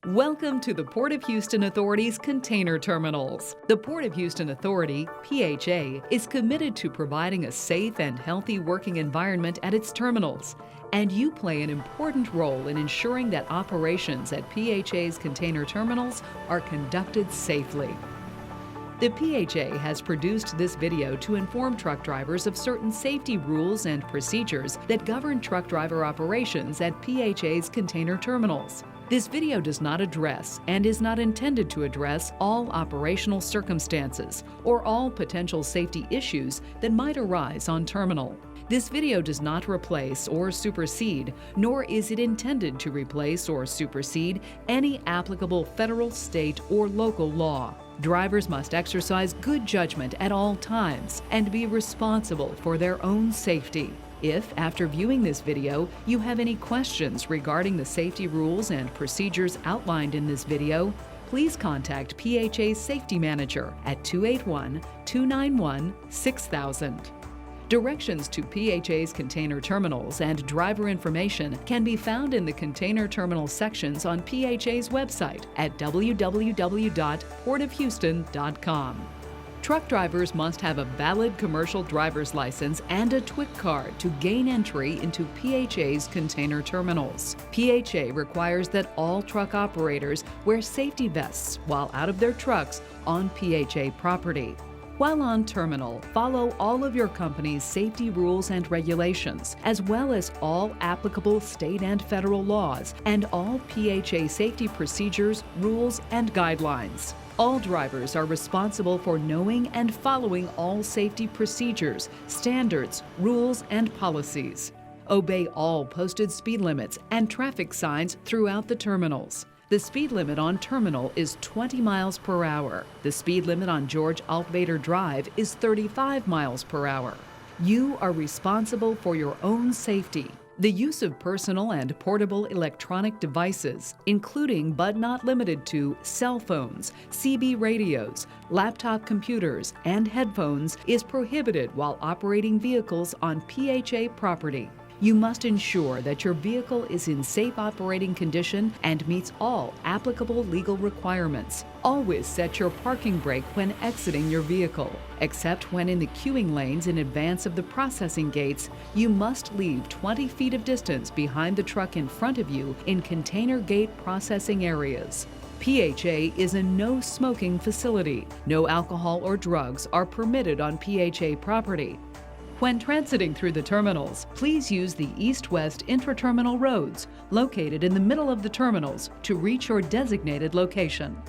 Welcome to the Port of Houston Authority's Container Terminals. The Port of Houston Authority, PHA, is committed to providing a safe and healthy working environment at its terminals, and you play an important role in ensuring that operations at PHA's container terminals are conducted safely. The PHA has produced this video to inform truck drivers of certain safety rules and procedures that govern truck driver operations at PHA's container terminals. This video does not address and is not intended to address all operational circumstances or all potential safety issues that might arise on terminal. This video does not replace or supersede, nor is it intended to replace or supersede any applicable federal, state, or local law. Drivers must exercise good judgment at all times and be responsible for their own safety. If, after viewing this video, you have any questions regarding the safety rules and procedures outlined in this video, please contact PHA's Safety Manager at 281-291-6000. Directions to PHA's container terminals and driver information can be found in the container terminal sections on PHA's website at www.portofhouston.com. Truck drivers must have a valid commercial driver's license and a TWIC card to gain entry into PHA's container terminals. PHA requires that all truck operators wear safety vests while out of their trucks on PHA property. While on terminal, follow all of your company's safety rules and regulations, as well as all applicable state and federal laws and all PHA safety procedures, rules, and guidelines. All drivers are responsible for knowing and following all safety procedures, standards, rules, and policies. Obey all posted speed limits and traffic signs throughout the terminals. The speed limit on terminal is 20 miles per hour. The speed limit on George Altvader Drive is 35 miles per hour. You are responsible for your own safety. The use of personal and portable electronic devices, including but not limited to cell phones, CB radios, laptop computers, and headphones, is prohibited while operating vehicles on PHA property. You must ensure that your vehicle is in safe operating condition and meets all applicable legal requirements. Always set your parking brake when exiting your vehicle. Except when in the queuing lanes in advance of the processing gates, you must leave 20 feet of distance behind the truck in front of you in container gate processing areas. PHA is a no-smoking facility. No alcohol or drugs are permitted on PHA property. When transiting through the terminals, please use the east-west intra-terminal roads located in the middle of the terminals to reach your designated location.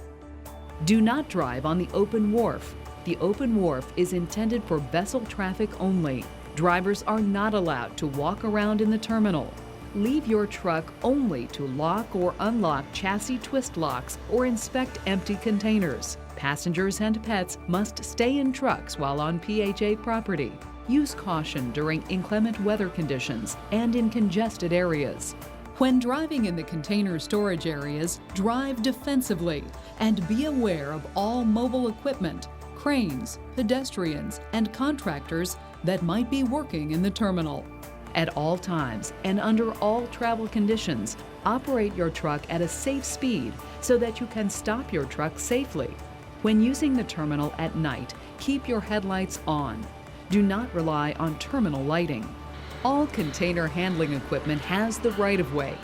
Do not drive on the open wharf. The open wharf is intended for vessel traffic only. Drivers are not allowed to walk around in the terminal. Leave your truck only to lock or unlock chassis twist locks or inspect empty containers. Passengers and pets must stay in trucks while on PHA property. Use caution during inclement weather conditions and in congested areas. When driving in the container storage areas, drive defensively and be aware of all mobile equipment, cranes, pedestrians, and contractors that might be working in the terminal. At all times and under all travel conditions, operate your truck at a safe speed so that you can stop your truck safely. When using the terminal at night, keep your headlights on. Do not rely on terminal lighting. All container handling equipment has the right-of-way.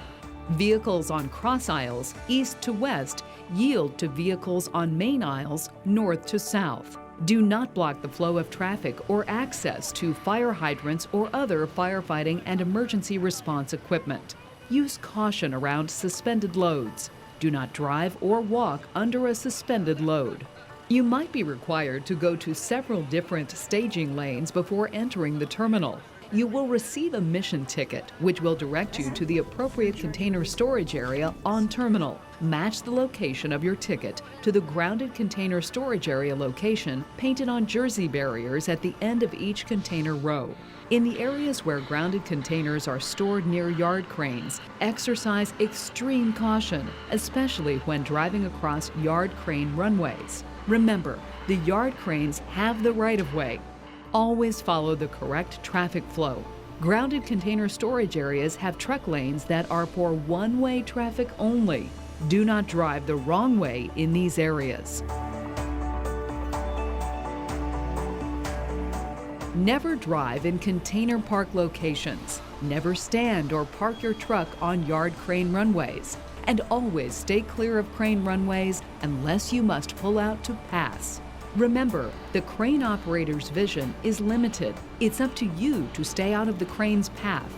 Vehicles on cross aisles, east to west, yield to vehicles on main aisles, north to south. Do not block the flow of traffic or access to fire hydrants or other firefighting and emergency response equipment. Use caution around suspended loads. Do not drive or walk under a suspended load. You might be required to go to several different staging lanes before entering the terminal. You will receive a mission ticket, which will direct you to the appropriate container storage area on terminal. Match the location of your ticket to the grounded container storage area location painted on jersey barriers at the end of each container row. In the areas where grounded containers are stored near yard cranes, exercise extreme caution, especially when driving across yard crane runways. Remember, the yard cranes have the right-of-way. Always follow the correct traffic flow. Grounded container storage areas have truck lanes that are for one-way traffic only. Do not drive the wrong way in these areas. Never drive in container park locations. Never stand or park your truck on yard crane runways. And always stay clear of crane runways unless you must pull out to pass. Remember, the crane operator's vision is limited. It's up to you to stay out of the crane's path.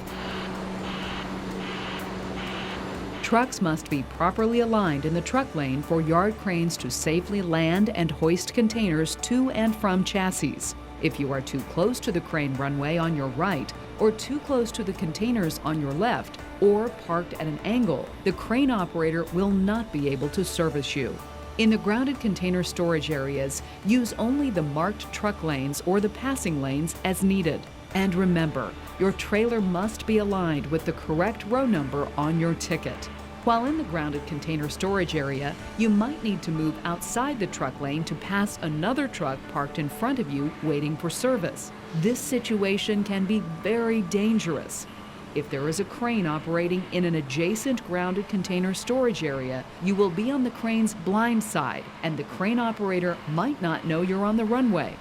Trucks must be properly aligned in the truck lane for yard cranes to safely land and hoist containers to and from chassis. If you are too close to the crane runway on your right, or too close to the containers on your left, or parked at an angle, the crane operator will not be able to service you. In the grounded container storage areas, use only the marked truck lanes or the passing lanes as needed. And remember, your trailer must be aligned with the correct row number on your ticket. While in the grounded container storage area, you might need to move outside the truck lane to pass another truck parked in front of you waiting for service. This situation can be very dangerous. If there is a crane operating in an adjacent grounded container storage area, you will be on the crane's blind side, and the crane operator might not know you're on the runway.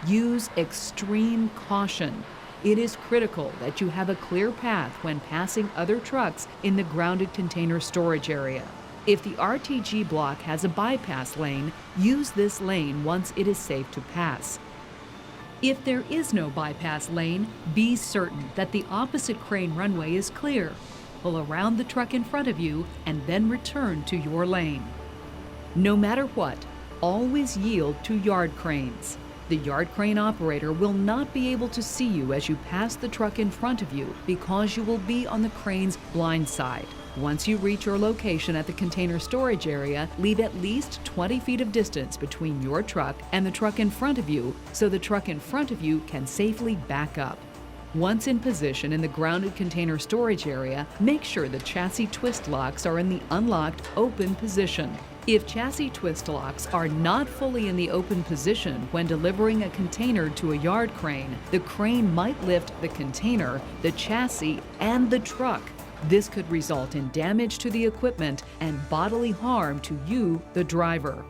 Use extreme caution. It is critical that you have a clear path when passing other trucks in the grounded container storage area. If the RTG block has a bypass lane, use this lane once it is safe to pass. If there is no bypass lane, be certain that the opposite crane runway is clear. Pull around the truck in front of you and then return to your lane. No matter what, always yield to yard cranes. The yard crane operator will not be able to see you as you pass the truck in front of you because you will be on the crane's blind side. Once you reach your location at the container storage area, leave at least 20 feet of distance between your truck and the truck in front of you so the truck in front of you can safely back up. Once in position in the grounded container storage area, make sure the chassis twist locks are in the unlocked open position. If chassis twist locks are not fully in the open position when delivering a container to a yard crane, the crane might lift the container, the chassis, and the truck. This could result in damage to the equipment and bodily harm to you, the driver.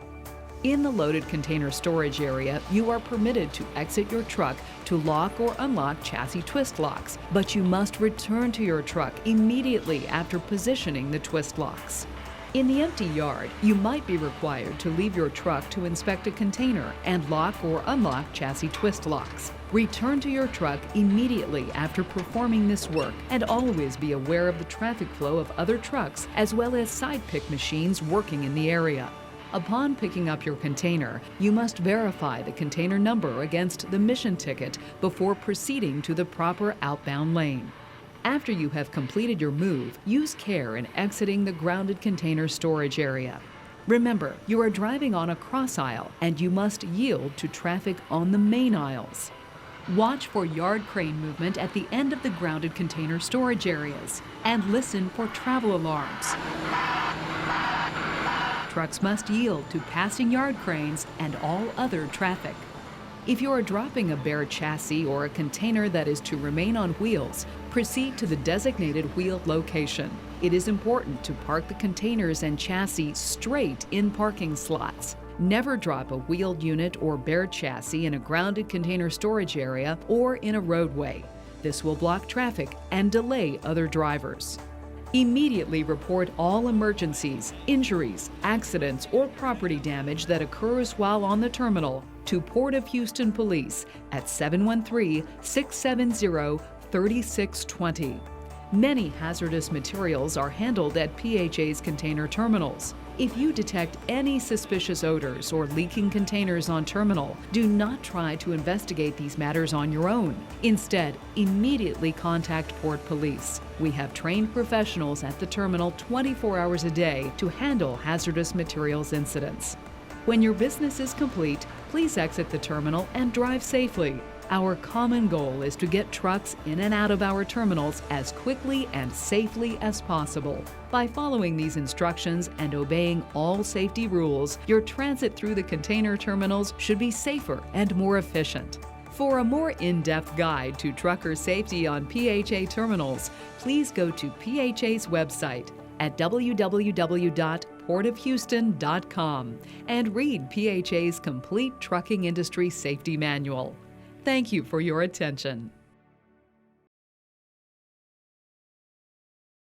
In the loaded container storage area, you are permitted to exit your truck to lock or unlock chassis twist locks, but you must return to your truck immediately after positioning the twist locks. In the empty yard, you might be required to leave your truck to inspect a container and lock or unlock chassis twist locks. Return to your truck immediately after performing this work, and always be aware of the traffic flow of other trucks as well as side pick machines working in the area. Upon picking up your container, you must verify the container number against the mission ticket before proceeding to the proper outbound lane. After you have completed your move, use care in exiting the grounded container storage area. Remember, you are driving on a cross aisle and you must yield to traffic on the main aisles. Watch for yard crane movement at the end of the grounded container storage areas and listen for travel alarms. Trucks must yield to passing yard cranes and all other traffic. If you are dropping a bare chassis or a container that is to remain on wheels, proceed to the designated wheeled location. It is important to park the containers and chassis straight in parking slots. Never drop a wheeled unit or bare chassis in a grounded container storage area or in a roadway. This will block traffic and delay other drivers. Immediately report all emergencies, injuries, accidents, or property damage that occurs while on the terminal to Port of Houston Police at 713-670-3620. Many hazardous materials are handled at PHA's container terminals. If you detect any suspicious odors or leaking containers on terminal, do not try to investigate these matters on your own. Instead, immediately contact Port Police. We have trained professionals at the terminal 24 hours a day to handle hazardous materials incidents. When your business is complete, please exit the terminal and drive safely. Our common goal is to get trucks in and out of our terminals as quickly and safely as possible. By following these instructions and obeying all safety rules, your transit through the container terminals should be safer and more efficient. For a more in-depth guide to trucker safety on PHA terminals, please go to PHA's website at www.phacom.com. portofhouston.com and read PHA's complete trucking industry safety manual. Thank you for your attention.